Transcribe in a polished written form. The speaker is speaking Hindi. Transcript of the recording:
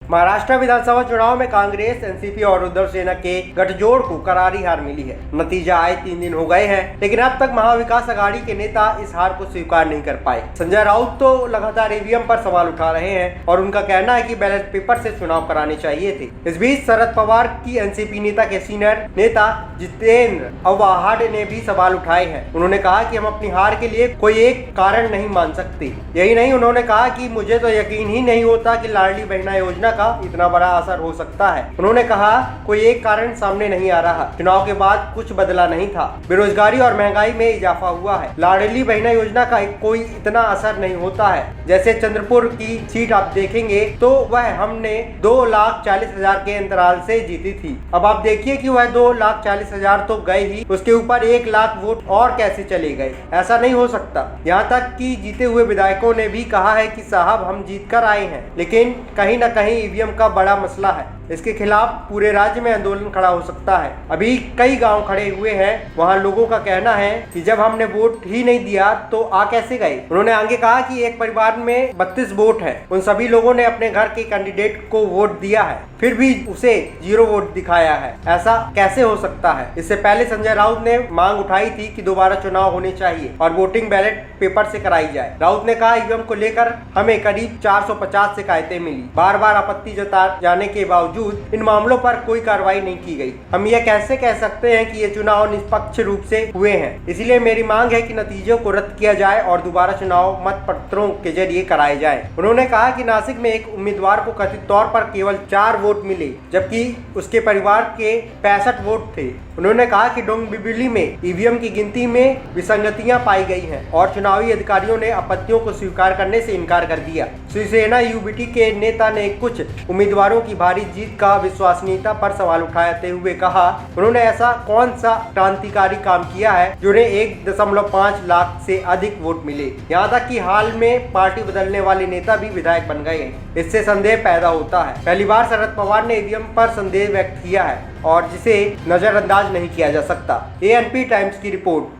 महाराष्ट्र विधानसभा चुनाव में कांग्रेस, एनसीपी और उद्धव सेना के गठजोड़ को करारी हार मिली है। नतीजा आए 3 दिन हो गए हैं, लेकिन अब तक महाविकास आघाड़ी के नेता इस हार को स्वीकार नहीं कर पाए। संजय राउत तो लगातार ईवीएम पर सवाल उठा रहे हैं और उनका कहना है कि बैलेट पेपर से चुनाव कराने चाहिए थे। इस बीच शरद पवार की एनसीपी नेता के सीनियर नेता जितेंद्र आव्हाड ने भी सवाल उठाए हैं। उन्होंने कहा कि हम अपनी हार के लिए कोई एक कारण नहीं मान सकते। यही नहीं, उन्होंने कहा कि मुझे तो यकीन ही नहीं होता कि लाडली बहना योजना का इतना बड़ा असर हो सकता है। उन्होंने कहा कोई एक कारण सामने नहीं आ रहा। चुनाव के बाद कुछ बदला नहीं था। बेरोजगारी और महंगाई में इजाफा हुआ है। लाडली बहना योजना का कोई इतना असर नहीं होता है। जैसे चंद्रपुर की सीट आप देखेंगे तो वह हमने 2,40,000 के अंतराल से जीती थी। अब आप देखिए कि वह 2,40,000 तो गए ही, उसके ऊपर 1 लाख वोट और कैसे चले गए। ऐसा नहीं हो सकता। यहाँ तक कि जीते हुए विधायकों ने भी कहा है कि साहब हम जीत कर आए हैं, लेकिन कहीं न कहीं ईवीएम का बड़ा मसला है। इसके खिलाफ पूरे राज्य में आंदोलन खड़ा हो सकता है। अभी कई गांव खड़े हुए हैं। वहां लोगों का कहना है कि जब हमने वोट ही नहीं दिया तो आ कैसे गए। उन्होंने आगे कहा कि एक परिवार में 32 वोट है। उन सभी लोगों ने अपने घर के कैंडिडेट को वोट दिया है, फिर भी उसे 0 वोट दिखाया है। ऐसा कैसे हो सकता है। इससे पहले संजय राउत ने मांग उठाई थी कि दोबारा चुनाव होने चाहिए और वोटिंग बैलेट पेपर से कराई जाए। राउत ने कहा ईवीएम को लेकर हमें करीब 450 शिकायतें मिली। बार बार आपत्ति जता जाने के बावजूद इन मामलों पर कोई कार्रवाई नहीं की गई। हम यह कैसे कह सकते हैं कि ये चुनाव निष्पक्ष रूप से हुए हैं। इसलिए मेरी मांग है कि नतीजों को रद्द किया जाए और दोबारा चुनाव मत पत्रों के जरिए कराए जाएं। उन्होंने कहा कि नासिक में एक उम्मीदवार को कथित तौर पर केवल 4 वोट मिले, जबकि उसके परिवार के 65 वोट थे। उन्होंने कहा कि डोंबिवली में ईवीएम की गिनती में विसंगतियां पाई गई हैं और चुनावी अधिकारियों ने आपत्तियों को स्वीकार करने से इनकार कर दिया। शिवसेना यूबीटी के नेता ने कुछ उम्मीदवारों की भारी जीत का विश्वसनीयता पर सवाल उठाते हुए कहा, उन्होंने ऐसा कौन सा क्रांतिकारी काम किया है जिन्हें 1.5 लाख से अधिक वोट मिले। यहाँ तक कि हाल में पार्टी बदलने वाले नेता भी विधायक बन गए हैं। इससे संदेह पैदा होता है। पहली बार शरद पवार ने ईवीएम पर संदेह व्यक्त किया है और जिसे नजरअंदाज नहीं किया जा सकता। एएनपी टाइम्स की रिपोर्ट।